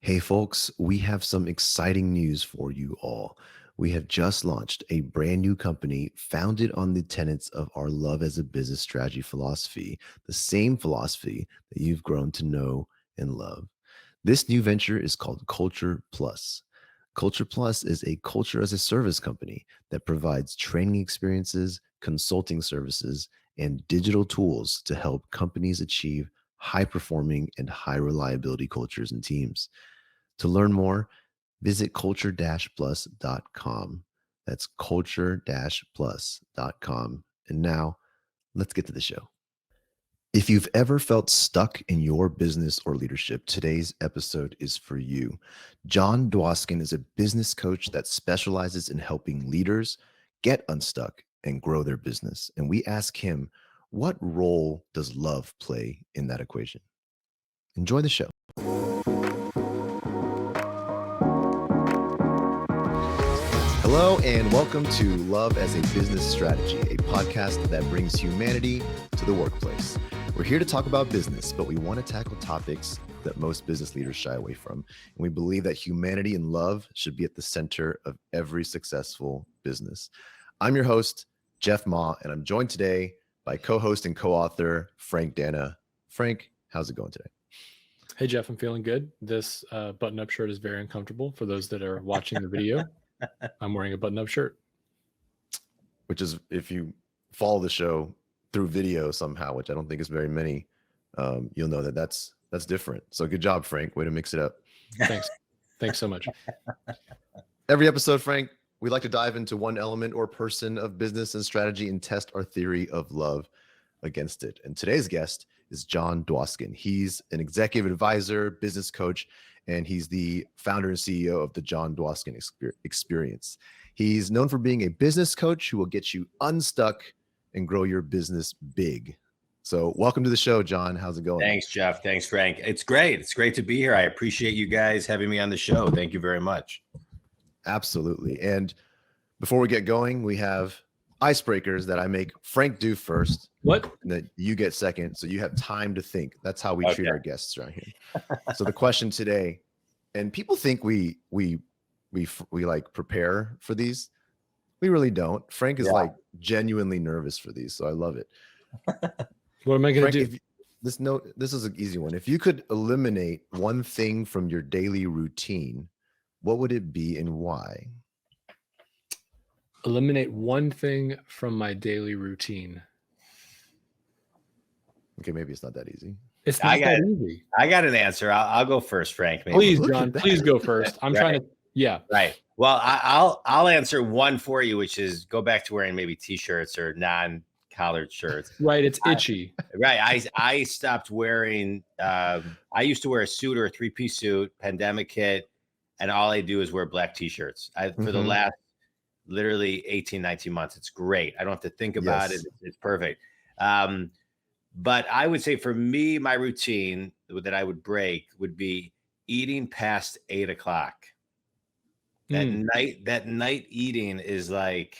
Hey folks, we have some exciting news for you all. We have just launched a brand new company founded on the tenets of our love as a business strategy philosophy, the same philosophy that you've grown to know and love. This new venture is called Culture Plus. Culture Plus is a culture as a service company that provides training experiences, consulting services, and digital tools to help companies achieve high performing and high reliability cultures and teams. To learn more, visit culture-plus.com. That's culture-plus.com. And now let's get to the show. If you've ever felt stuck in your business or leadership, today's episode is for you. Jon Dwoskin is a business coach that specializes in helping leaders get unstuck and grow their business. And we ask him, what role does love play in that equation? Enjoy the show. Hello, and welcome to Love as a Business Strategy, a podcast that brings humanity to the workplace. We're here to talk about business, but we want to tackle topics that most business leaders shy away from. And we believe that humanity and love should be at the center of every successful business. I'm your host, Jeff Ma, and I'm joined today by co-host and co-author Frank Dana. Frank, how's it going today? Hey, Jeff, I'm feeling good. This button-up shirt is very uncomfortable for those that are watching the video. I'm wearing a button-up shirt. Which is, if you follow the show through video somehow, which I don't think is very many, you'll know that that's different. So good job, Frank. Way to mix it up. Thanks. Thanks so much. Every episode, Frank, we like to dive into one element or person of business and strategy and test our theory of love against it. And today's guest is Jon Dwoskin. He's an executive advisor, business coach, and he's the founder and CEO of the Jon Dwoskin Experience. He's known for being a business coach who will get you unstuck and grow your business big. So welcome to the show, Jon. How's it going? Thanks, Jeff. Thanks, Frank. It's great. It's great to be here. I appreciate you guys having me on the show. Thank you very much. Absolutely. And before we get going, we have icebreakers that I make Frank do first. What? And that you get second, so you have time to think. That's how we treat our guests around here. So the question today, and people think we like prepare for these. We really don't. Frank is like genuinely nervous for these, so I love it. What am I going to do? This is an easy one. If you could eliminate one thing from your daily routine, what would it be and why? Eliminate one thing from my daily routine. Okay, maybe it's not that easy. It's not that easy. I got an answer. I'll go first, Frank. Maybe. Please, Jon. Please go first. I'm trying to. Yeah. Right. Well, I'll answer one for you, which is go back to wearing maybe t-shirts or non-collared shirts. Right. It's itchy. Right. I stopped wearing. I used to wear a suit or a three-piece suit. Pandemic hit, and all I do is wear black t-shirts. For the last literally 18, 19 months. It's great. I don't have to think about it. It's perfect. But I would say for me, my routine that I would break would be eating past 8 o'clock. That night eating is like,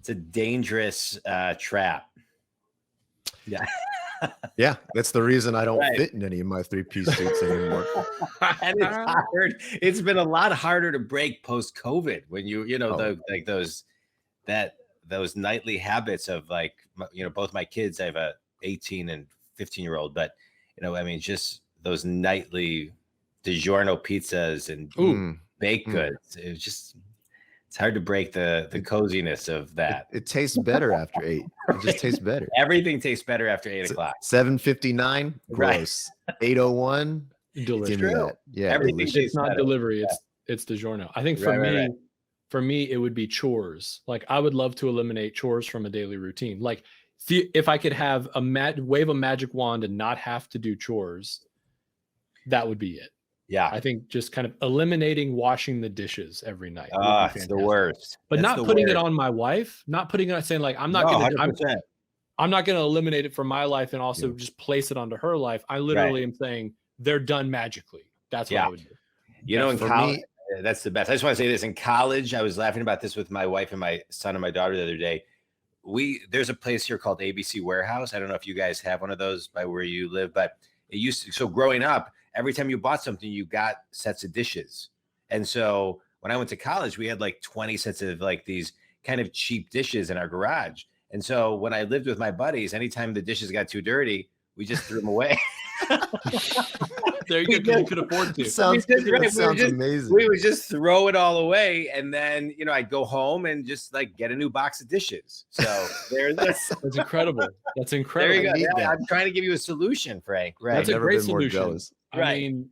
it's a dangerous trap. Yeah. Yeah, that's the reason I don't fit in any of my three-piece suits anymore. And it's hard. It's been a lot harder to break post-COVID when those nightly habits of both my kids. I have a 18 and 15-year-old, but just those nightly DiGiorno pizzas and baked goods. It's hard to break the coziness of that. It tastes better after 8. It just tastes better. Everything tastes better after 8 o'clock. 7:59, gross. 8:01, delicious. Yeah, everything it's not delivery. It's DiGiorno. I think for me, it would be chores. Like I would love to eliminate chores from a daily routine. Like if I could have wave a magic wand and not have to do chores, that would be it. Yeah. I think just kind of eliminating washing the dishes every night. It's the worst. But not putting it on my wife, not putting it, saying like, I'm not going to eliminate it from my life and also just place it onto her life. I literally am saying they're done magically. That's what I would do. In college, that's the best. I just want to say this. In college, I was laughing about this with my wife and my son and my daughter the other day. There's a place here called ABC Warehouse. I don't know if you guys have one of those by where you live, but it used to, so growing up, every time you bought something, you got sets of dishes. And so when I went to college, we had like 20 sets of like these kind of cheap dishes in our garage. And so when I lived with my buddies, anytime the dishes got too dirty, we just threw them away. There you go, because you could afford to. Sounds amazing. We would just throw it all away, and then I'd go home and just like get a new box of dishes. So there's this. That's incredible. That's incredible. There you go. Yeah, I'm trying to give you a solution, Frank. Right. That's a Never great been more solution. jealous. I mean,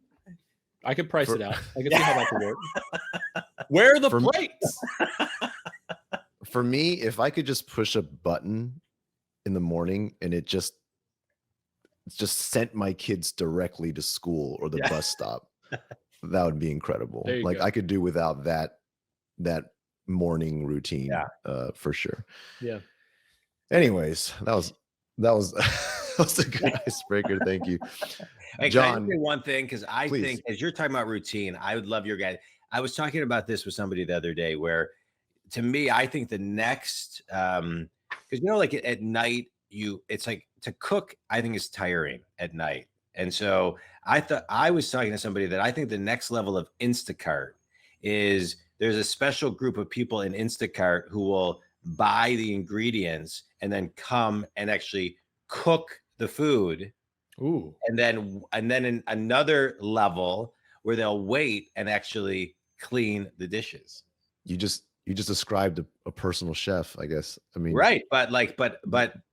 I could price it out. I can see how that could work. Where are the plates? For me, if I could just push a button in the morning and it just sent my kids directly to school or the bus stop, that would be incredible. Like I could do without that morning routine, for sure. Yeah. Anyways, that was a good icebreaker. Thank you. Hey, Jon, can I say one thing? Because I please. think as you're talking about routine, I would love your guys. I was talking about this with somebody the other day where, to me, I think the next, because like at night, it's like to cook, I think is tiring at night. And so I was talking to somebody that I think the next level of Instacart is there's a special group of people in Instacart who will buy the ingredients and then come and actually cook the food. Ooh. And then in another level where they'll wait and actually clean the dishes. You just described a personal chef, I guess. I mean, right, but via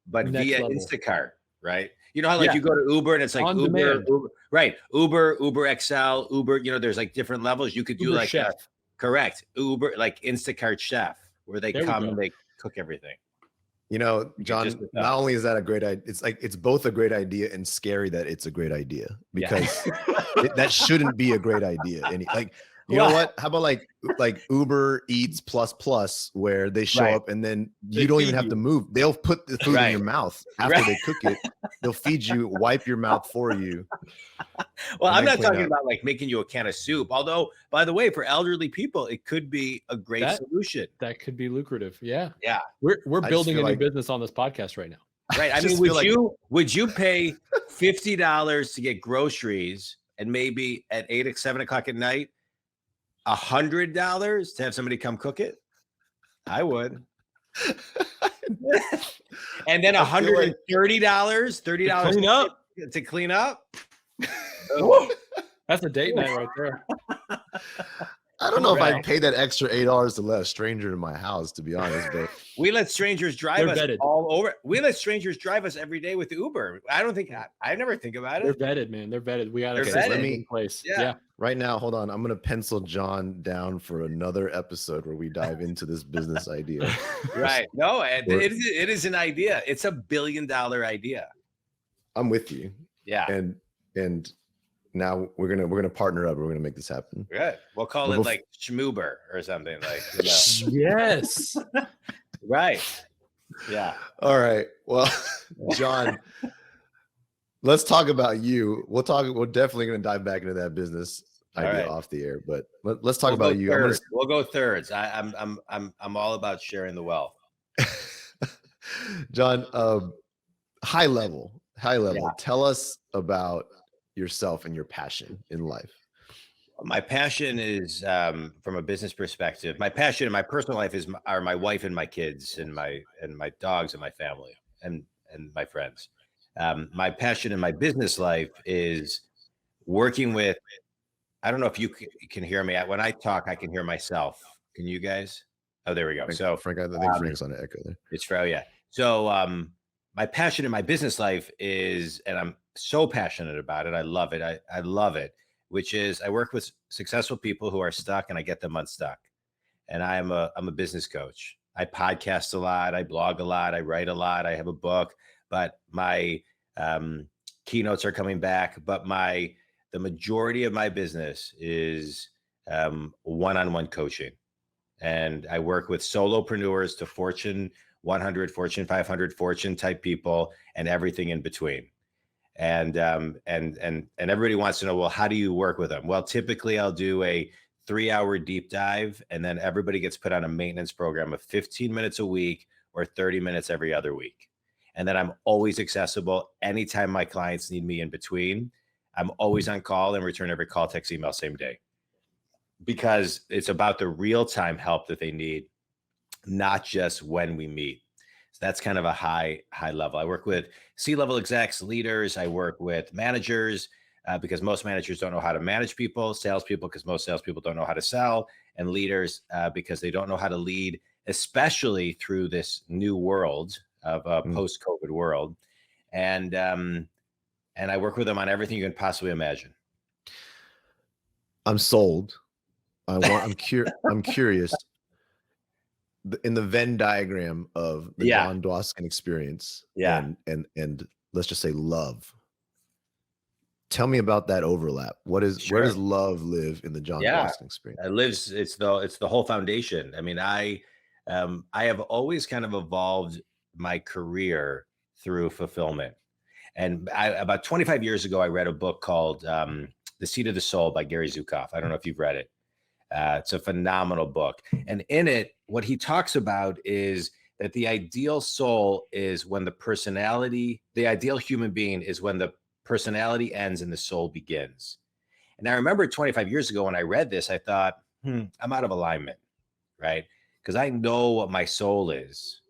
level. Instacart, right? You know how like you go to Uber and it's like Uber, right? Uber XL, Uber. There's like different levels. You could do Uber like chef. Correct, Uber, like Instacart chef, where they come and they cook everything. Jon, not only is that a great idea, it's both a great idea and scary that it's a great idea, because that shouldn't be a great idea. And you know what? How about like Uber Eats plus, where they show up and then you don't even have to move. They'll put the food in your mouth after they cook it. They'll feed you, wipe your mouth for you. Well, I'm not talking about like making you a can of soup. Although, by the way, for elderly people, it could be a great solution. That could be lucrative. Yeah. Yeah. We're building a new business on this podcast right now. Right. I mean, would you pay $50 to get groceries and maybe at 7 o'clock at night, $100 to have somebody come cook it? I would. And then $130, $30 to clean up. That's a date night right there. I don't know if I'd pay that extra $8 to let a stranger in my house, to be honest. But we let strangers drive us all over. We let strangers drive us every day with Uber. I never think about it. They're vetted, man. They're vetted. We got to get them in place. Yeah. Right now, hold on. I'm going to pencil Jon down for another episode where we dive into this business idea. Right. No, it is an idea. It's $1 billion idea. I'm with you. Yeah. And now we're gonna partner up. We're gonna make this happen. Good. We'll call it like Schmoober or something like. Yes. Right. Yeah. All right. Well, Jon, let's talk about you. We're definitely gonna dive back into that business idea off the air, but let's talk about you. We'll go thirds. I'm all about sharing the wealth. Jon, high level. Tell us about yourself and your passion in life. My passion is from a business perspective. My passion in my personal life are my wife and my kids and my dogs and my family and my friends. My passion in my business life is working with. I don't know if you can hear me. When I talk, I can hear myself. Can you guys? Oh, there we go. So Frank, I think Frank's on an echo there. It's fair, yeah. So my passion in my business life is, and I'm so passionate about it. I love it. I love it, which is I work with successful people who are stuck and I get them unstuck. And I'm a business coach. I podcast a lot. I blog a lot. I write a lot. I have a book, but my keynotes are coming back. But the majority of my business is one-on-one coaching. And I work with solopreneurs to Fortune 100, Fortune 500, Fortune type people, and everything in between. And everybody wants to know, well, how do you work with them? Well, typically I'll do a 3-hour deep dive, and then everybody gets put on a maintenance program of 15 minutes a week or 30 minutes every other week. And then I'm always accessible anytime my clients need me in between. I'm always on call and return every call, text, email, same day, because it's about the real-time help that they need, not just when we meet. So that's kind of a high level. I work with C-level execs, leaders. I work with managers because most managers don't know how to manage people, salespeople because most salespeople don't know how to sell, and leaders because they don't know how to lead, especially through this new world of a post-COVID world. And I work with them on everything you can possibly imagine. I'm sold. I'm curious. In the Venn diagram of the Jon Dwoskin experience, and let's just say love. Tell me about that overlap. Where does love live in the Jon Dwoskin experience? It lives. It's the whole foundation. I mean, I have always kind of evolved my career through fulfillment. And about 25 years ago, I read a book called The Seat of the Soul by Gary Zukav. I don't know if you've read it. It's a phenomenal book. And in it, what he talks about is that the ideal soul is when the ideal human being is when the personality ends and the soul begins. And I remember 25 years ago when I read this, I thought, I'm out of alignment, right? Because I know what my soul is,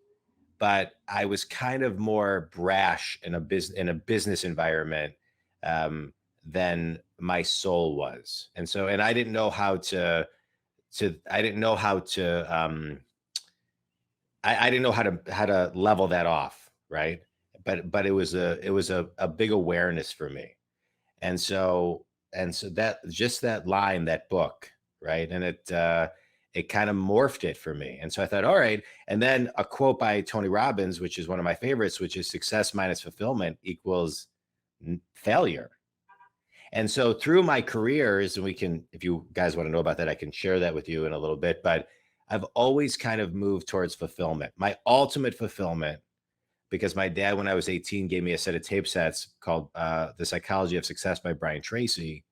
but I was kind of more brash in a business environment than my soul was. And I didn't know how to level that off. Right. But it was a big awareness for me. And so that just that line, that book, right. And it kind of morphed it for me. And so I thought, all right. And then a quote by Tony Robbins, which is one of my favorites, which is success minus fulfillment equals failure. And so through my careers, and if you guys want to know about that, I can share that with you in a little bit, but I've always kind of moved towards fulfillment, my ultimate fulfillment, because my dad, when I was 18, gave me a set of tape sets called The Psychology of Success by Brian Tracy.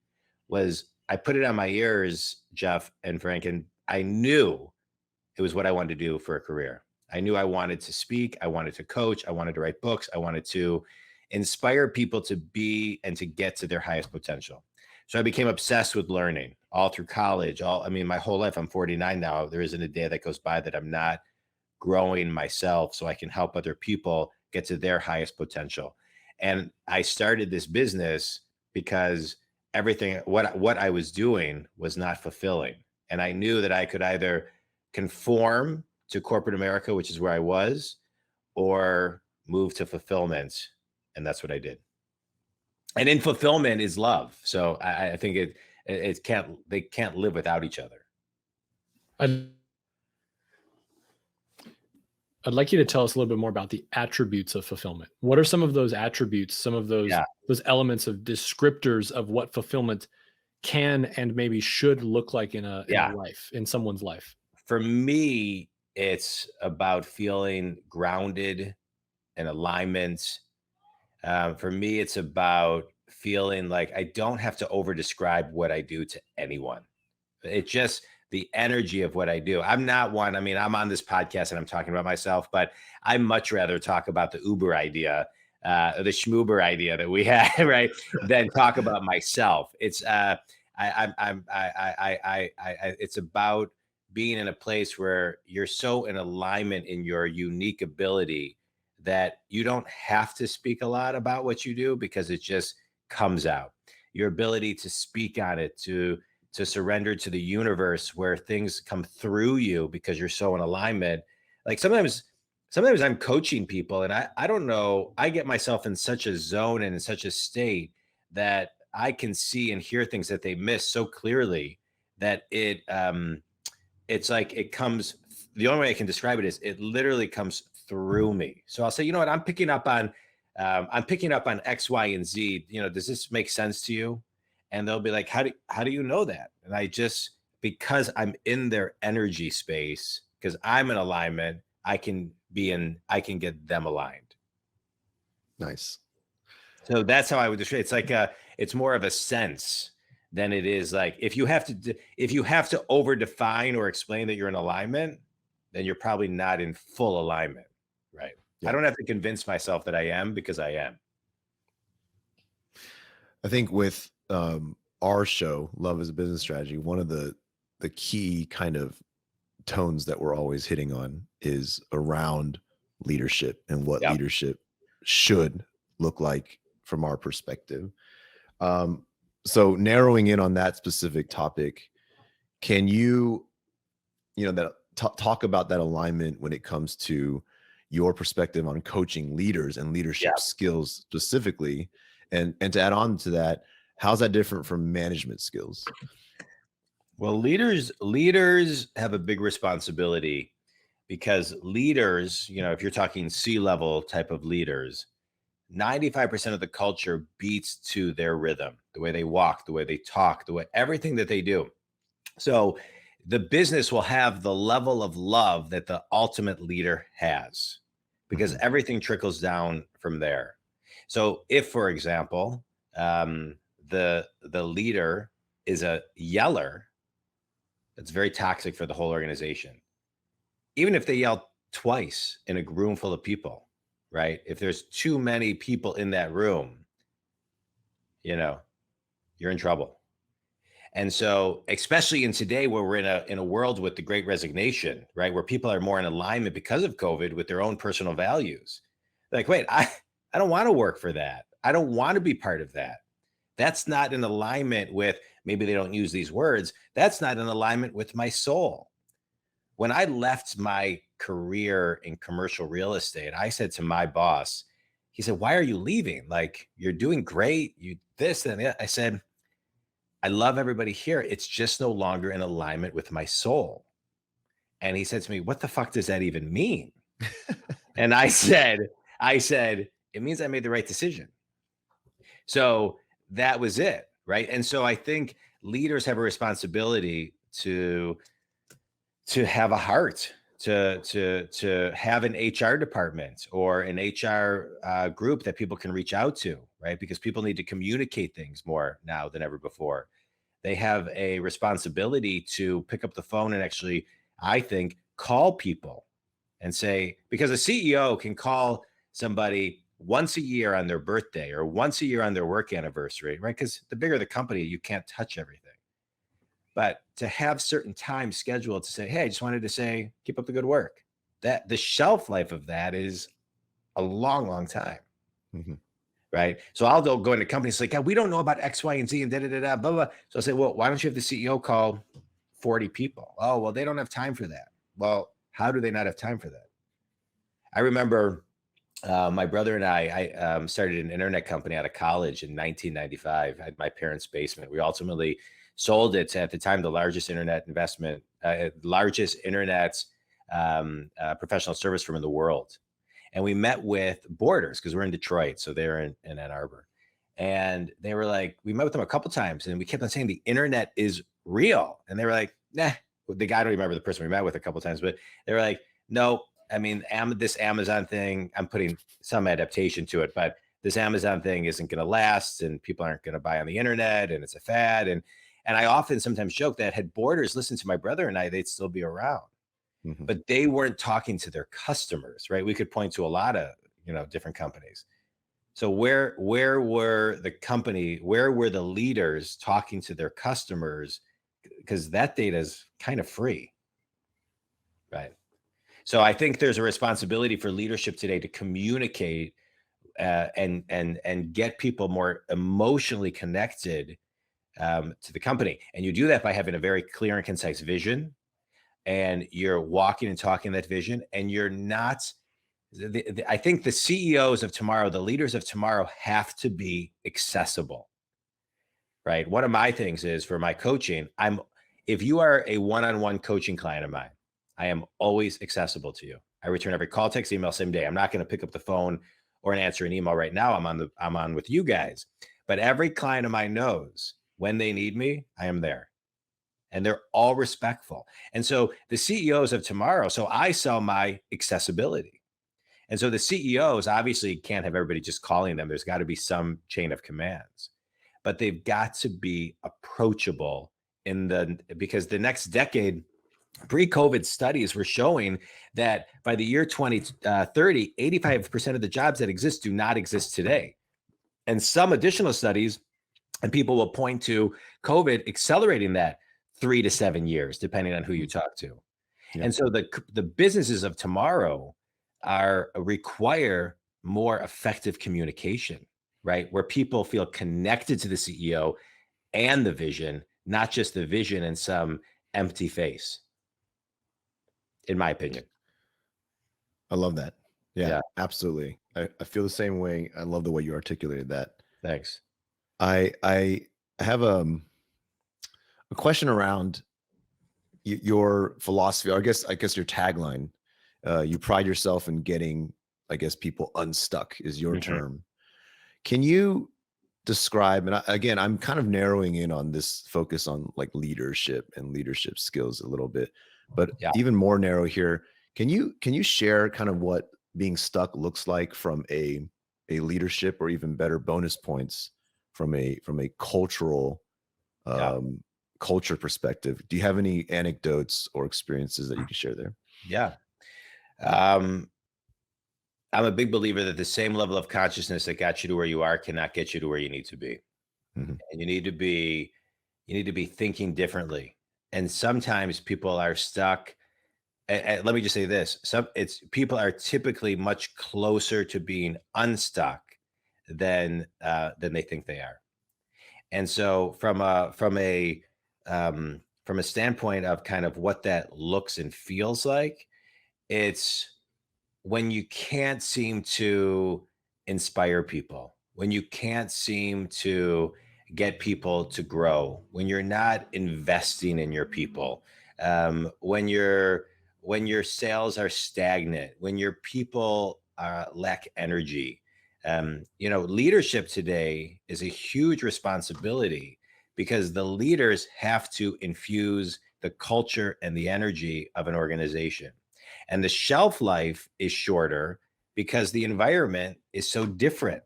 I put it on my ears, Jeff and Frank, and I knew it was what I wanted to do for a career. I knew I wanted to speak. I wanted to coach. I wanted to write books. I wanted to inspire people to be and to get to their highest potential. So I became obsessed with learning all through college. My whole life. I'm 49 now. There isn't a day that goes by that I'm not growing myself so I can help other people get to their highest potential. And I started this business because what I was doing was not fulfilling. And I knew that I could either conform to corporate America, which is where I was, or move to fulfillment. And that's what I did. And in fulfillment is love. So I think they can't live without each other. I'd like you to tell us a little bit more about the attributes of fulfillment. What are some of those attributes, some of those elements of descriptors of what fulfillment can and maybe should look like in a life, in someone's life? For me, it's about feeling grounded and alignment. For me, it's about feeling like I don't have to over describe what I do to anyone. It's just the energy of what I do. I'm not one. I mean, I'm on this podcast and I'm talking about myself, but I much rather talk about the Uber idea, the schmoober idea that we had, right, than talk about myself. It's it's about being in a place where you're so in alignment in your unique ability that you don't have to speak a lot about what you do because it just comes out. Your ability to speak on it, to surrender to the universe where things come through you because you're so in alignment. Like sometimes I'm coaching people and I don't know, I get myself in such a zone and in such a state that I can see and hear things that they miss so clearly that it's like it comes, the only way I can describe it is it literally comes through me. So I'll say, you know what, I'm picking up on X, Y, and Z. You know, does this make sense to you? And they'll be like, how do you know that? And because I'm in their energy space, because I'm in alignment, I can get them aligned. Nice. So that's how I would describe it. It's like it's more of a sense than it is like, if you have to over define or explain that you're in alignment, then you're probably not in full alignment. Right. Yeah. I don't have to convince myself that I am because I am. I think with our show, Love is a Business Strategy, one of the key kind of tones that we're always hitting on is around leadership and what Yep. leadership should look like from our perspective. So narrowing in on that specific topic, can you, that talk about that alignment when it comes to your perspective on coaching leaders and leadership Yeah. skills specifically, and to add on to that, how's that different from management skills? Well, leaders have a big responsibility, because leaders, if you're talking C-level type of leaders, 95% of the culture beats to their rhythm, the way they walk, the way they talk, the way everything that they do. So the business will have the level of love that the ultimate leader has, because everything trickles down from there. So if, for example, the leader is a yeller, that's very toxic for the whole organization. Even if they yell twice in a room full of people, right? If there's too many people in that room, you're in trouble. And so, especially in today, where we're in a world with the Great Resignation, right, where people are more in alignment because of COVID with their own personal values. Like, wait, I don't want to work for that. I don't want to be part of that. That's not in alignment with, maybe they don't use these words, that's not in alignment with my soul. When I left my career in commercial real estate, I said to my boss, he said, "Why are you leaving? Like, you're doing great. You this and that." I said, "I love everybody here. It's just no longer in alignment with my soul." And he said to me, "What the fuck does that even mean?" And I said, "It means I made the right decision." So that was it, right? And so I think leaders have a responsibility to have a heart, to have an HR department or an HR group that people can reach out to, right? Because people need to communicate things more now than ever before. They have a responsibility to pick up the phone and actually, I think, call people and say, because a CEO can call somebody once a year on their birthday or once a year on their work anniversary, right? Because the bigger the company, you can't touch everything. But to have certain time scheduled to say, "Hey, I just wanted to say, keep up the good work." That the shelf life of that is a long, long time. Right. So I'll go into companies like, "God, we don't know about X, Y, and Z and da da da da, blah, blah." So I'll say, "Well, why don't you have the CEO call 40 people?" "Oh, well, they don't have time for that." Well, how do they not have time for that? I remember my brother and I started an internet company out of college in 1995. I had my parents' basement. We ultimately sold it to, at the time, the largest internet investment, largest internet professional service firm in the world. And we met with Borders because we're in Detroit. So they're in Ann Arbor. And they were like, we met with them a couple times and we kept on saying the internet is real. And they were like, nah. The guy, I don't remember the person we met with a couple times, but they were like, "No, I mean, this Amazon thing, I'm putting some adaptation to it, but this Amazon thing isn't going to last and people aren't going to buy on the internet and it's a fad." And I often sometimes joke that had Borders listened to my brother and I, they'd still be around. But they weren't talking to their customers, right? We could point to a lot of, different companies. So where were the leaders talking to their customers? Because that data is kind of free, right? So I think there's a responsibility for leadership today to communicate and get people more emotionally connected to the company. And you do that by having a very clear and concise vision, and you're walking and talking that vision, and you're not. I think the CEOs of tomorrow, the leaders of tomorrow, have to be accessible, right? One of my things is, for my coaching, if you are a one-on-one coaching client of mine, I am always accessible to you. I return every call, text, email, same day. I'm not going to pick up the phone or answer an email right now. I'm on with you guys. But every client of mine knows when they need me, I am there. And they're all respectful. And so the CEOs of tomorrow, so I sell my accessibility. And so the CEOs obviously can't have everybody just calling them. There's got to be some chain of commands, but they've got to be approachable because the next decade, pre-COVID studies were showing that by the year 2030, 85% of the jobs that exist do not exist today. And some additional studies And people will point to COVID accelerating that 3 to 7 years, depending on who you talk to. Yeah. And so the businesses of tomorrow require more effective communication, right? Where people feel connected to the CEO and the vision, not just the vision and some empty face, in my opinion. I love that. Yeah, Yeah. absolutely. I feel the same way. I love the way you articulated that. Thanks. I have a question around your philosophy, or I guess your tagline. You pride yourself in getting, I guess, people unstuck is your Mhm. term. Can you describe, and again, I'm kind of narrowing in on this focus on like leadership and leadership skills a little bit, but Yeah. even more narrow here. Can you share kind of what being stuck looks like from a leadership, or even better bonus points from a cultural Yeah. um, culture perspective? Do you have any anecdotes or experiences that you can share there? Yeah. Um, I'm a big believer that the same level of consciousness that got you to where you are cannot get you to where you need to be. Mhm. And you need to be thinking differently. And sometimes people are stuck. And let me just say this: it's people are typically much closer to being unstuck than they think they are. And so from a standpoint of kind of what that looks and feels like, it's when you can't seem to inspire people, when you can't seem to get people to grow, when you're not investing in your people, when your sales are stagnant, when your people lack energy. Leadership today is a huge responsibility because the leaders have to infuse the culture and the energy of an organization, and the shelf life is shorter because the environment is so different.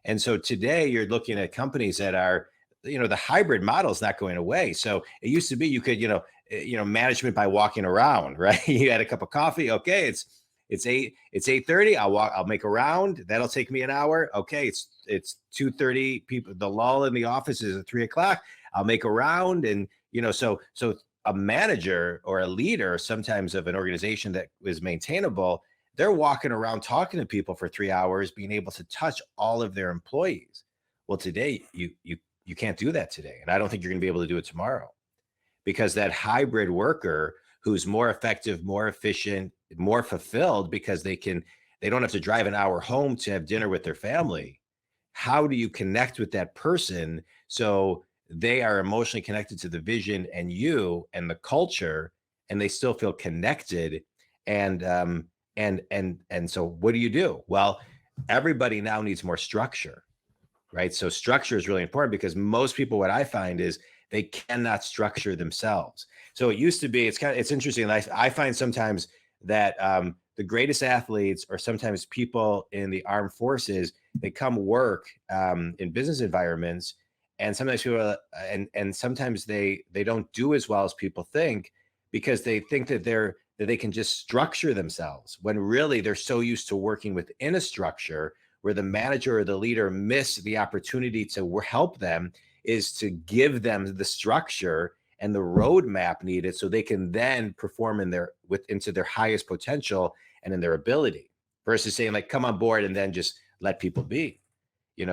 And so today you're looking at companies that are, the hybrid model is not going away. So it used to be you could, management by walking around, right? You had a cup of coffee. Okay, it's 8:30. I'll make a round. That'll take me an hour. Okay, it's 2:30. People, the lull in the office is at 3 o'clock. I'll make a round, and so a manager or a leader sometimes of an organization that is maintainable, they're walking around talking to people for 3 hours, being able to touch all of their employees. Well, today you can't do that today, and I don't think you're going to be able to do it tomorrow, because that hybrid worker who's more effective, more efficient, more fulfilled because they don't have to drive an hour home to have dinner with their family. How do you connect with that person so they are emotionally connected to the vision and you and the culture, and they still feel connected? And so what do you do? Well, everybody now needs more structure, right? So structure is really important because most people, what I find is they cannot structure themselves. So it used to be, it's interesting. I find sometimes that the greatest athletes, or sometimes people in the armed forces, they come work in business environments, and sometimes people, and sometimes they don't do as well as people think, because they think that they can just structure themselves, when really they're so used to working within a structure, where the manager or the leader miss the opportunity to help them, is to give them the structure and the roadmap needed so they can then perform into their highest potential and in their ability, versus saying like, come on board and then just let people be.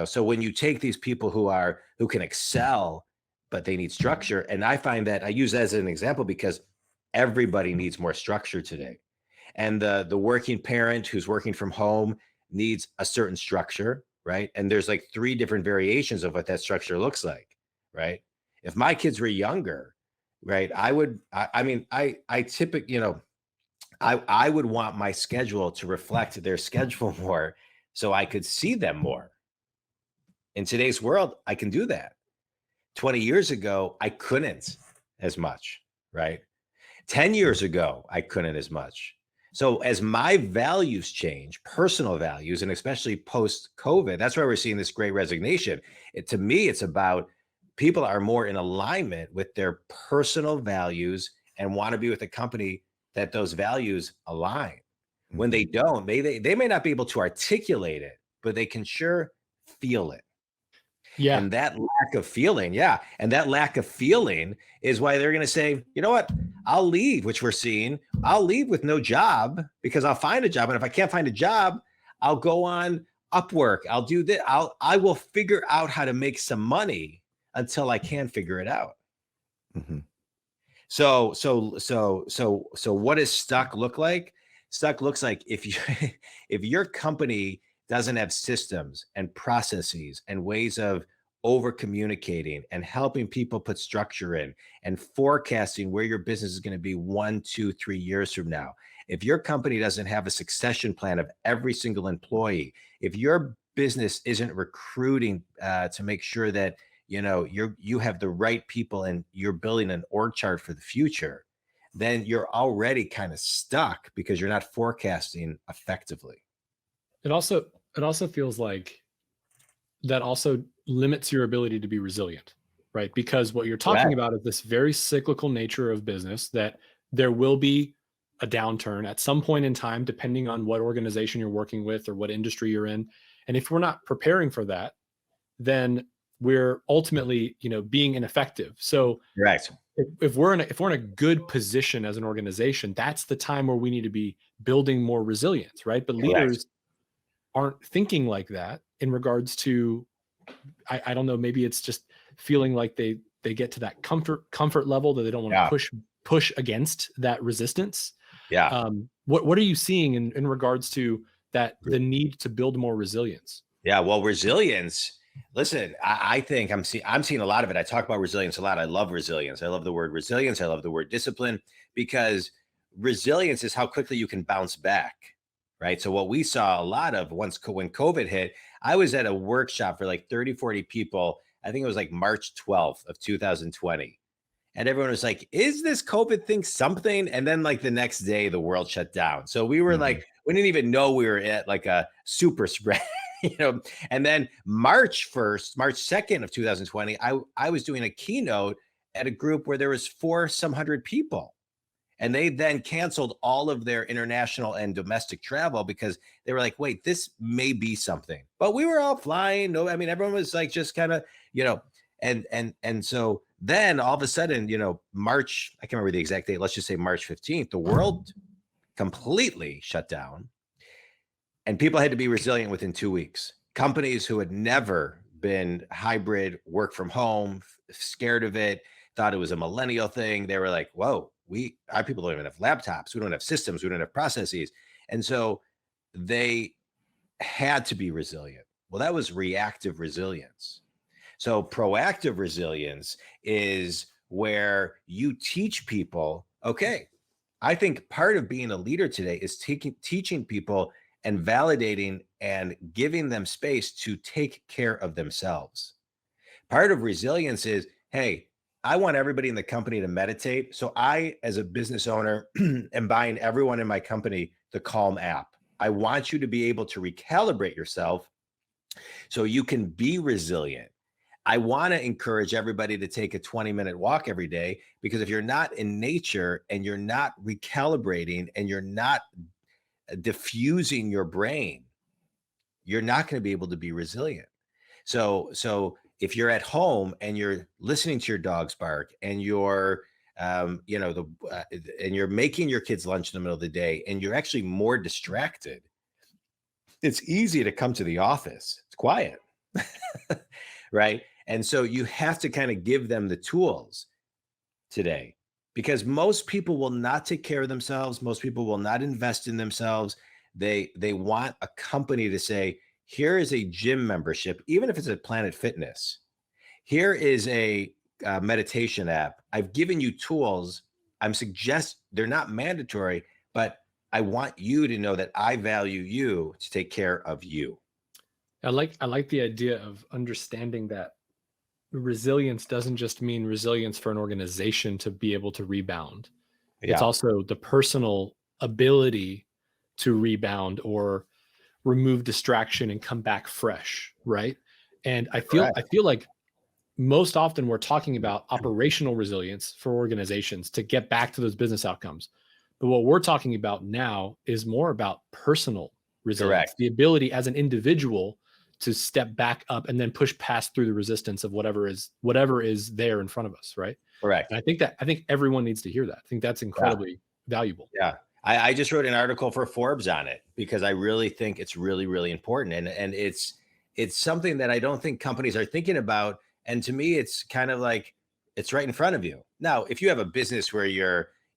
So when you take these people who can excel, but they need structure, and I find that I use that as an example because everybody needs more structure today. And the working parent who's working from home needs a certain structure, right? And there's like 3 different variations of what that structure looks like, right? If my kids were younger, right, I typically, I would want my schedule to reflect their schedule more, so I could see them more. In today's world, I can do that. 20 years ago, I couldn't as much, right? 10 years ago, I couldn't as much. So as my values change, personal values, and especially post COVID, that's why we're seeing this great resignation. To me, it's about people are more in alignment with their personal values and want to be with a company that those values align. When Mhm. they don't, they may not be able to articulate it, but they can sure feel it. Yeah. And that lack of feeling, and that lack of feeling is why they're going to say, you know what, I'll leave, which we're seeing. I'll leave with no job because I'll find a job. And if I can't find a job, I'll go on Upwork. I'll do that. I will figure out how to make some money until I can figure it out. Mm-hmm. So what does stuck look like? Stuck looks like if your company doesn't have systems and processes and ways of over communicating and helping people put structure in and forecasting where your business is going to be 1, 2, 3 years from now. If your company doesn't have a succession plan of every single employee, if your business isn't recruiting to make sure that you have the right people and you're building an org chart for the future, then you're already kind of stuck because you're not forecasting effectively. It also feels like that also limits your ability to be resilient, right? Because what you're talking about is this very cyclical nature of business, that there will be a downturn at some point in time, depending on what organization you're working with or what industry you're in. And if we're not preparing for that, then we're ultimately, being ineffective. So if we're in a good position as an organization, that's the time where we need to be building more resilience, right? But leaders aren't thinking like that in regards to, I don't know, maybe it's just feeling like they get to that comfort level that they don't want to push against that resistance. What are you seeing in regards to that, the need to build more resilience? Well, resilience, listen, I think I'm seeing a lot of it. I talk about resilience a lot. I love resilience. I love the word resilience. I love the word discipline, because resilience is how quickly you can bounce back, right? So what we saw a lot of when COVID hit, I was at a workshop for like 30, 40 people. I think it was like March 12th of 2020. And everyone was like, is this COVID thing something? And then like the next day, the world shut down. So we were like, we didn't even know we were at like a super spread. And then March 2nd of 2020, I was doing a keynote at a group where there was 400 people. And they then canceled all of their international and domestic travel because they were like, wait, this may be something. But we were all flying. No, I mean, everyone was like just kind of, and so then all of a sudden, March, I can't remember the exact date. Let's just say March 15th, the world completely shut down. And people had to be resilient within 2 weeks. Companies who had never been hybrid, work from home, scared of it, thought it was a millennial thing. They were like, whoa, our people don't even have laptops. We don't have systems. We don't have processes. And so they had to be resilient. Well, that was reactive resilience. So proactive resilience is where you teach people, okay, I think part of being a leader today is teaching people and validating and giving them space to take care of themselves. Part of resilience is, hey, I want everybody in the company to meditate. So I, as a business owner, am buying everyone in my company the Calm app. I want you to be able to recalibrate yourself so you can be resilient. I want to encourage everybody to take a 20-minute walk every day, because if you're not in nature and you're not recalibrating and you're not diffusing your brain, you're not going to be able to be resilient. So if you're at home and you're listening to your dogs bark and you're and you're making your kids lunch in the middle of the day and you're actually more distracted, it's easy to come to the office. It's quiet. Right? And so you have to kind of give them the tools today, because most people will not take care of themselves. Most people will not invest in themselves. They want a company to say, here is a gym membership, even if it's a Planet Fitness. Here is a meditation app. I've given you tools. They're not mandatory, but I want you to know that I value you to take care of you. I like the idea of understanding that resilience doesn't just mean resilience for an organization to be able to rebound. It's also the personal ability to rebound or remove distraction and come back fresh, right? And I feel like most often we're talking about operational resilience for organizations to get back to those business outcomes. But what we're talking about now is more about personal resilience, the ability as an individual to step back up and then push past through the resistance of whatever is there in front of us, right? Correct. And I think everyone needs to hear that. I think that's incredibly valuable. Yeah. I just wrote an article for Forbes on it because I really think it's really, really important. And it's something that I don't think companies are thinking about. And to me, it's kind of like it's right in front of you. Now, if you have a business where you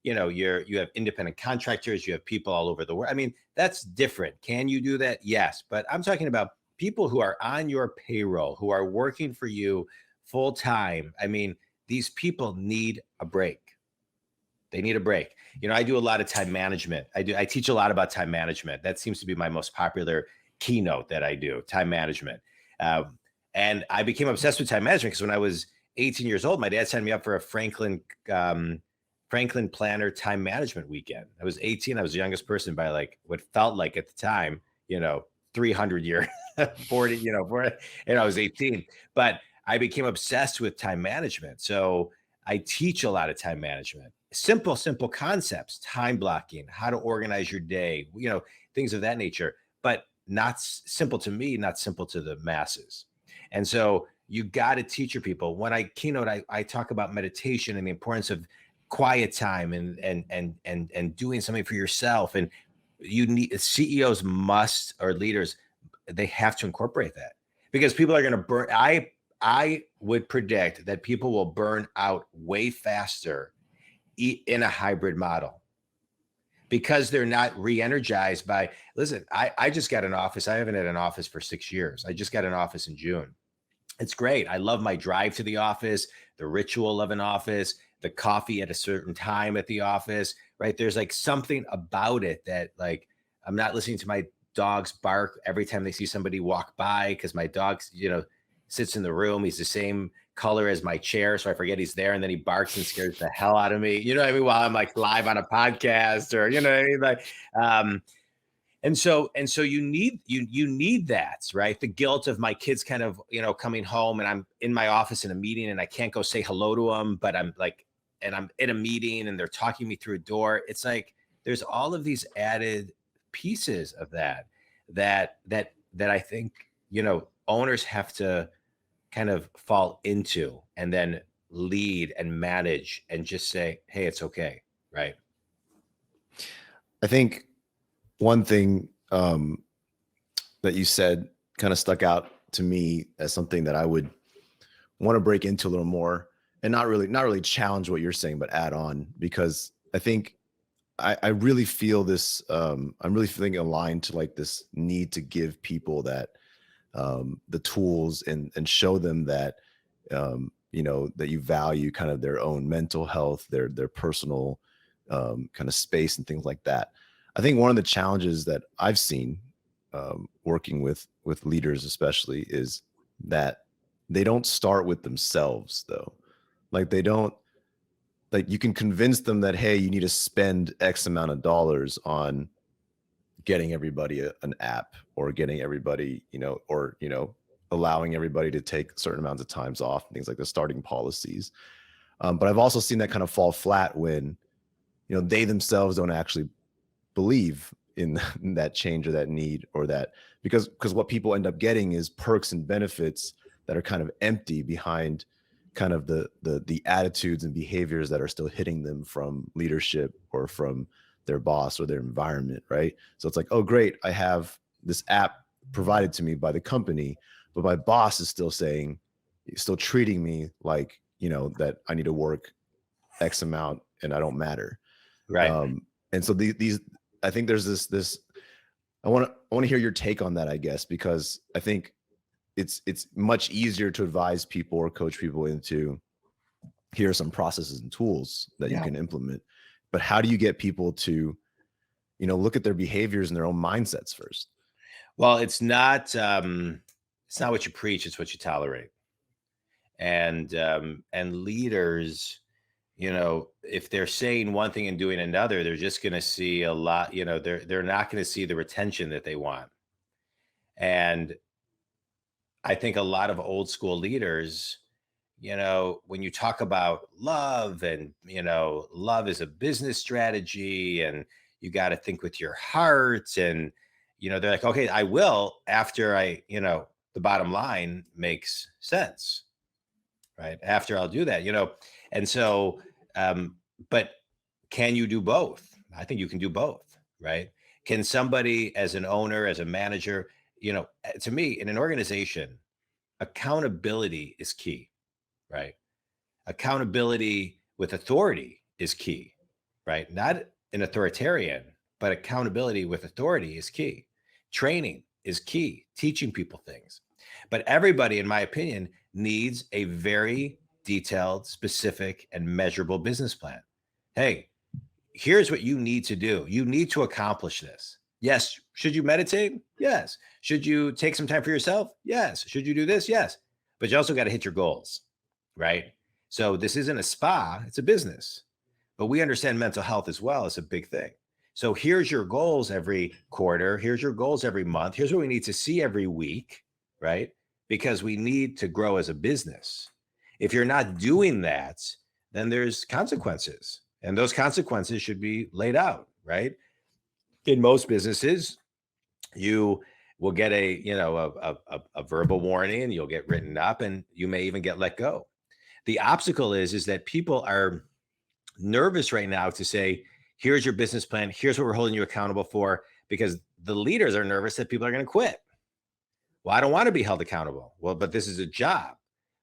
have independent contractors, you have people all over the world. I mean, that's different. Can you do that? Yes. But I'm talking about people who are on your payroll, who are working for you full time. I mean, these people need a break. They need a break. I do a lot of time management. I teach a lot about time management. That seems to be my most popular keynote that I do, time management. And I became obsessed with time management because when I was 18 years old, my dad signed me up for a Franklin Planner time management weekend. I was 18. I was the youngest person by like what felt like at the time, 300 years, 40, and I was 18. But I became obsessed with time management. So I teach a lot of time management. Simple concepts, time blocking, how to organize your day, things of that nature, but not simple to me, not simple to the masses. And so you got to teach your people. When I keynote, I talk about meditation and the importance of quiet time and doing something for yourself. And CEOs or leaders, they have to incorporate that because people are going to burn. I would predict that people will burn out way faster in a hybrid model because they're not re-energized by, listen, I just got an office. I haven't had an office for 6 years. I just got an office in June. It's great. I love my drive to the office, the ritual of an office, the coffee at a certain time at the office, right? There's like something about it that like, I'm not listening to my dogs bark every time they see somebody walk by because my dog, sits in the room. He's the same color as my chair, so I forget he's there, and then he barks and scares the hell out of me. You know what I mean? While I'm like live on a podcast, or you know what I mean? Like, and so you need that, right? The guilt of my kids kind of coming home, and I'm in my office in a meeting, and I can't go say hello to them, but I'm like, and I'm in a meeting, and they're talking me through a door. It's like there's all of these added pieces of that I think owners have to kind of fall into and then lead and manage and just say, hey, it's okay. Right. I think one thing that you said kind of stuck out to me as something that I would want to break into a little more and not really challenge what you're saying, but add on, because I think I really feel this, I'm really feeling aligned to like this need to give people that the tools and show them that, that you value kind of their own mental health, their personal kind of space and things like that. I think one of the challenges that I've seen working with leaders, especially, is that they don't start with themselves though. Like they don't, like you can convince them that, hey, you need to spend X amount of dollars on getting everybody an app, or getting everybody, allowing everybody to take certain amounts of times off and things like the starting policies. But I've also seen that kind of fall flat when, they themselves don't actually believe in that change or that need, or that because what people end up getting is perks and benefits that are kind of empty behind kind of the attitudes and behaviors that are still hitting them from leadership or from their boss or their environment, right? So it's like, oh, great, I have this app provided to me by the company, but my boss is still treating me like, that I need to work X amount and I don't matter. Right. And so these, I think there's this, I want to hear your take on that, I guess, because I think it's much easier to advise people or coach people into, here are some processes and tools that you can implement. But how do you get people to, look at their behaviors and their own mindsets first? Well, it's not what you preach, it's what you tolerate. And leaders, if they're saying one thing and doing another, they're just going to see a lot, they're not going to see the retention that they want. And I think a lot of old school leaders, when you talk about love and, love is a business strategy and you got to think with your heart, and, they're like, okay, I will after I, the bottom line makes sense, right? After I'll do that, and so, but can you do both? I think you can do both, right? Can somebody, as an owner, as a manager, to me, in an organization, accountability is key, right? Accountability with authority is key, right? Not an authoritarian, but accountability with authority is key. Training is key, teaching people things. But everybody, in my opinion, needs a very detailed, specific, and measurable business plan. Hey, here's what you need to do. You need to accomplish this. Yes. Should you meditate? Yes. Should you take some time for yourself? Yes. Should you do this? Yes. But you also got to hit your goals, right? So this isn't a spa, it's a business. But we understand mental health as well as a big thing. So here's your goals every quarter. Here's your goals every month. Here's what we need to see every week, right? Because we need to grow as a business. If you're not doing that, then there's consequences. And those consequences should be laid out, right? In most businesses, you will get a verbal warning, you'll get written up, and you may even get let go. The obstacle is that people are nervous right now to say, here's your business plan, here's what we're holding you accountable for, because the leaders are nervous that people are going to quit. Well, I don't want to be held accountable. Well, but this is a job.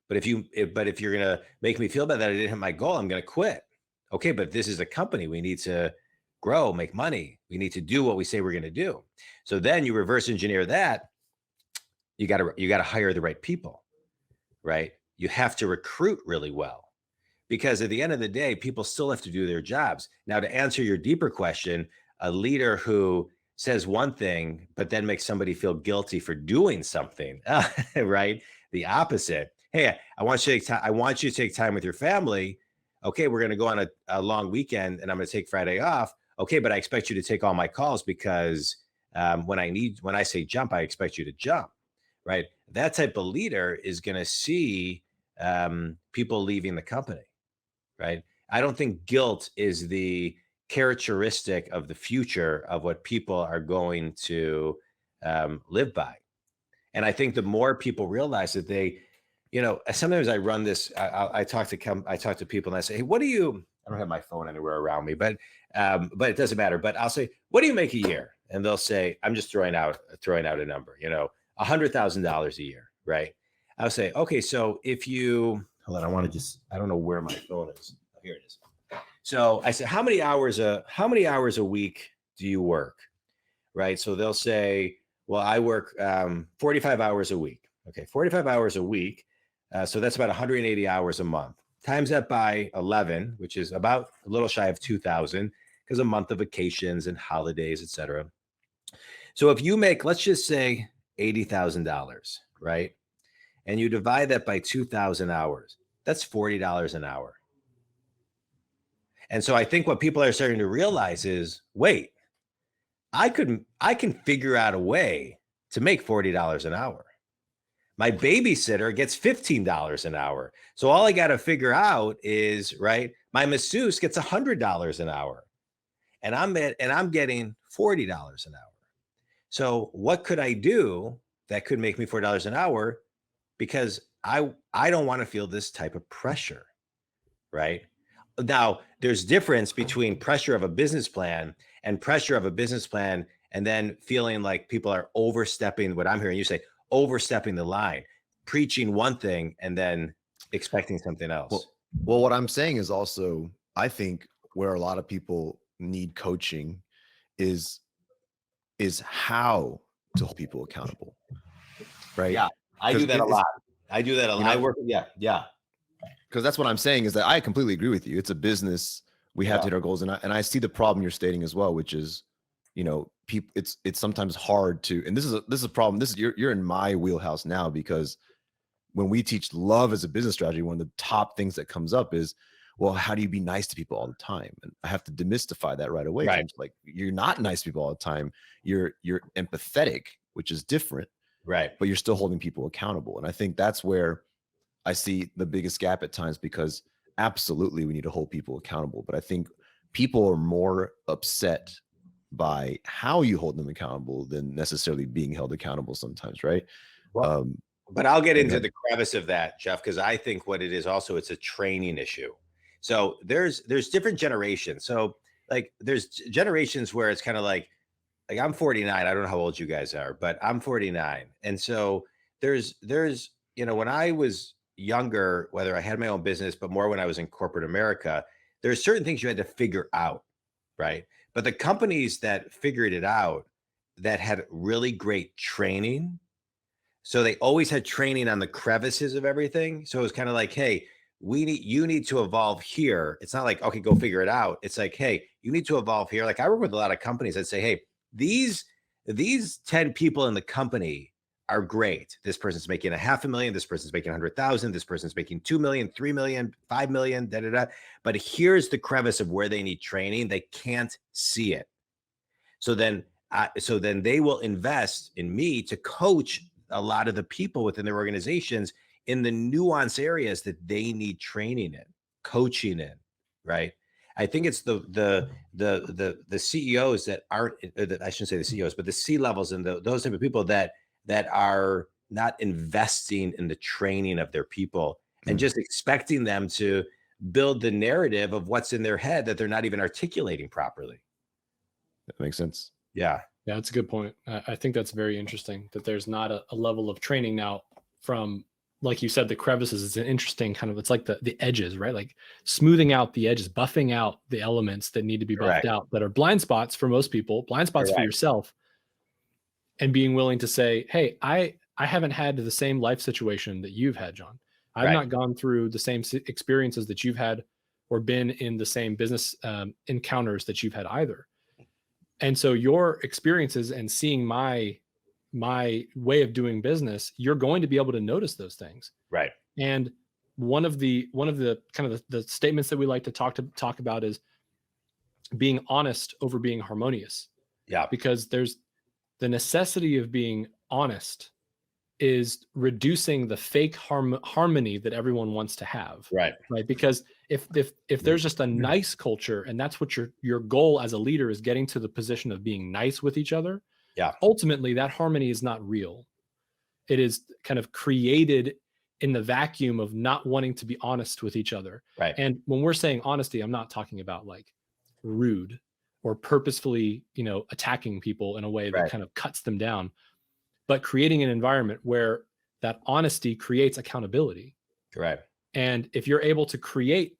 But if you're going to make me feel bad that I didn't hit my goal, I'm going to quit. Okay, but this is a company. We need to grow, make money. We need to do what we say we're going to do. So then you reverse engineer that. You got to hire the right people, right? You have to recruit really well, because at the end of the day, people still have to do their jobs. Now, to answer your deeper question, a leader who says one thing, but then makes somebody feel guilty for doing something, right? The opposite. Hey, I want you to take time with your family. Okay, we're going to go on a long weekend and I'm going to take Friday off. Okay, but I expect you to take all my calls because when I say jump, I expect you to jump, right? That type of leader is going to see people leaving the company, right? I don't think guilt is the characteristic of the future of what people are going to live by. And I think the more people realize that they, sometimes I run this, I talk to people and I say, hey, I don't have my phone anywhere around me, but it doesn't matter. But I'll say, what do you make a year? And they'll say, I'm just throwing out a number, $100,000 a year, right? I'll say, okay, so if you, hold on, I don't know where my phone is. Oh, here it is. So I said, how many hours a week do you work? Right. So they'll say, well, I work 45 hours a week. Okay. 45 hours a week. So that's about 180 hours a month. Times that by 11, which is about a little shy of 2,000, because a month of vacations and holidays, et cetera. So if you make, let's just say $80,000, right? And you divide that by 2,000 hours, that's $40 an hour. And so I think what people are starting to realize is, wait, I can figure out a way to make $40 an hour. My babysitter gets $15 an hour. So all I got to figure out is, right, my masseuse gets $100 an hour. And I'm getting $40 an hour. So what could I do that could make me $4 an hour? Because I don't want to feel this type of pressure, right? Now, there's difference between pressure of a business plan and pressure of a business plan and then feeling like people are overstepping what I'm hearing you say, overstepping the line, preaching one thing and then expecting something else. Well, what I'm saying is also, I think where a lot of people need coaching is how to hold people accountable, right? Yeah, I do that a lot. I work, yeah. Because that's what I'm saying is that I completely agree with you. It's a business. We have to hit our goals. And I see the problem you're stating as well, which is, people, it's sometimes hard to, and this is a problem. You're in my wheelhouse now, because when we teach love as a business strategy, one of the top things that comes up is, well, how do you be nice to people all the time? And I have to demystify that right away. Right. Like, you're not nice to people all the time. You're empathetic, which is different. Right. But you're still holding people accountable. And I think that's where I see the biggest gap at times, because absolutely we need to hold people accountable. But I think people are more upset by how you hold them accountable than necessarily being held accountable sometimes, right? Well, but I'll get into the crevice of that, Jeff, because I think what it is also, it's a training issue. So there's different generations. So like there's generations where it's kind of like I'm 49. I don't know how old you guys are, but I'm 49. And so there's when I was younger, whether I had my own business, but more when I was in corporate America, there's certain things you had to figure out, right? But the companies that figured it out, that had really great training, so they always had training on the crevices of everything. So it was kind of like, hey, you need to evolve here. It's not like, okay, go figure it out. It's like, hey, you need to evolve here. Like I work with a lot of companies that say, hey, these 10 people in the company are great. This person's making $500,000. This person's making 100,000. This person's making 2 million, 3 million, 5 million, da, da, da. But here's the crevice of where they need training. They can't see it. So then they will invest in me to coach a lot of the people within their organizations in the nuance areas that they need training in, coaching in, right? I think it's the CEOs that aren't, I shouldn't say the CEOs, but the C levels and those type of people that are not investing in the training of their people and just expecting them to build the narrative of what's in their head that they're not even articulating properly. That makes sense. Yeah. Yeah, that's a good point. I think that's very interesting that there's not a level of training now from, like you said, the crevices is an interesting kind of, it's like the edges, right? Like smoothing out the edges, buffing out the elements that need to be buffed out that are blind spots for most people, blind spots for yourself, and being willing to say, hey, I haven't had the same life situation that you've had, Jon. I've not gone through the same experiences that you've had or been in the same business encounters that you've had either. And so your experiences and seeing my way of doing business, you're going to be able to notice those things. Right. And one of the kind of the statements that we like to talk about is being honest over being harmonious. Yeah. Because there's the necessity of being honest is reducing the fake harmony that everyone wants to have. Right. Right. Because if there's just a nice culture and that's what your goal as a leader is, getting to the position of being nice with each other. Yeah. Ultimately, that harmony is not real. It is kind of created in the vacuum of not wanting to be honest with each other. Right. And when we're saying honesty, I'm not talking about like rude or purposefully, attacking people in a way that kind of cuts them down, but creating an environment where that honesty creates accountability. Right. And if you're able to create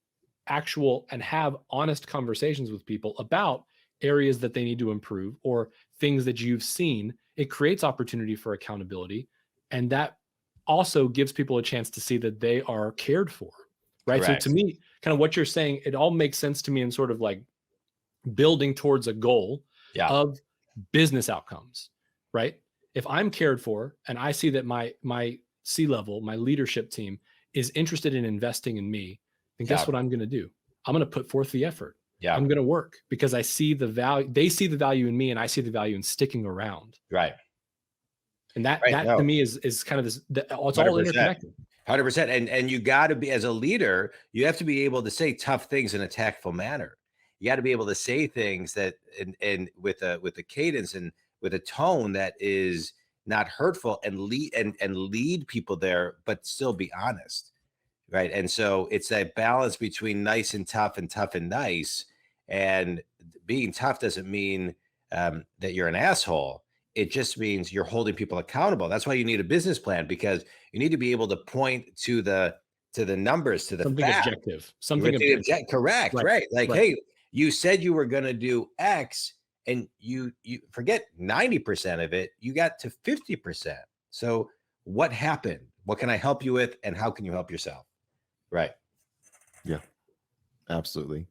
actual and have honest conversations with people about areas that they need to improve or things that you've seen, it creates opportunity for accountability. And that also gives people a chance to see that they are cared for. Right. Correct. So to me, kind of what you're saying, it all makes sense to me in sort of like building towards a goal of business outcomes. Right. If I'm cared for and I see that my C-level, my leadership team is interested in investing in me, then guess what I'm going to do? I'm going to put forth the effort. Yeah. I'm going to work because I see the value. They see the value in me and I see the value in sticking around. Right. And that to me is kind of this, it's all interconnected. 100%. And you got to be, as a leader, you have to be able to say tough things in a tactful manner. You got to be able to say things that and with a cadence and with a tone that is not hurtful and lead people there, but still be honest. Right. And so it's that balance between nice and tough and nice. And being tough doesn't mean that you're an asshole. It just means you're holding people accountable. That's why you need a business plan, because you need to be able to point to the numbers, to the something fact. objective, something objective. Correct. Right. Like, hey, you said you were going to do X and you forget 90% of it. You got to 50%. So what happened? What can I help you with? And how can you help yourself? Right. Yeah, absolutely.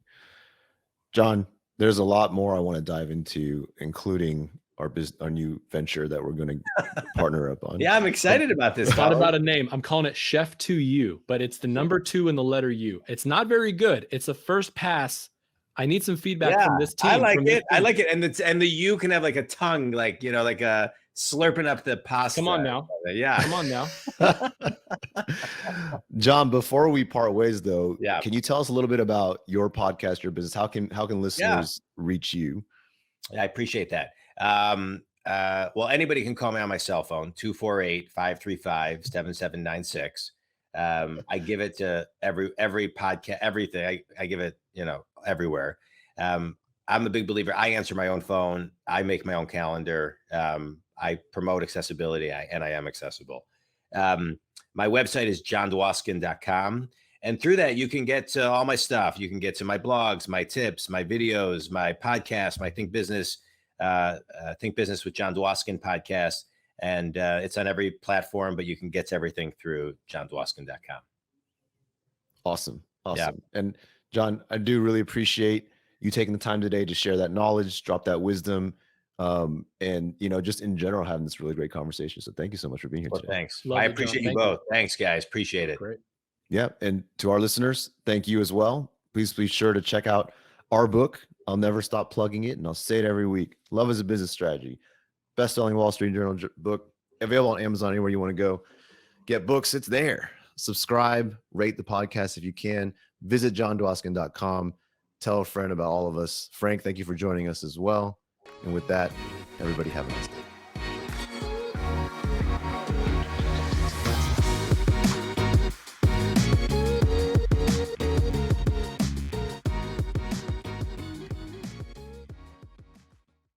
Jon, there's a lot more I want to dive into, including our new venture that we're going to partner up on. Yeah, I'm excited about this. It's not about a name. I'm calling it Chef 2U, but it's the number 2 and the letter U. It's not very good. It's a first pass. I need some feedback from this team. I like it. I like it. And the U can have like a tongue, like, like a slurping up the pasta. Come on now. Yeah. Come on now. Jon, before we part ways though, can you tell us a little bit about your podcast, your business? How can listeners reach you? I appreciate that. Well, anybody can call me on my cell phone, 248-535-7796. I give it to every podcast, everything. I give it, everywhere. I'm a big believer. I answer my own phone. I make my own calendar. I promote accessibility, and I am accessible. My website is jondwoskin.com. And through that, you can get to all my stuff. You can get to my blogs, my tips, my videos, my podcast, my Think Business with Jon Dwoskin podcast. And it's on every platform, but you can get to everything through jondwoskin.com. Awesome. Yeah. And Jon, I do really appreciate you taking the time today to share that knowledge, drop that wisdom, and just in general having this really great conversation. So thank you so much for being here today. Thanks. I appreciate you both. Thanks, guys. Appreciate it. Great. Yeah. And to our listeners, thank you as well. Please be sure to check out our book. I'll never stop plugging it, and I'll say it every week. Love as a Business Strategy. Best-selling Wall Street Journal book. Available on Amazon, anywhere you want to go. Get books. It's there. Subscribe. Rate the podcast if you can. Visit jondwoskin.com. Tell a friend about all of us. Frank, thank you for joining us as well. And with that, everybody have a nice day.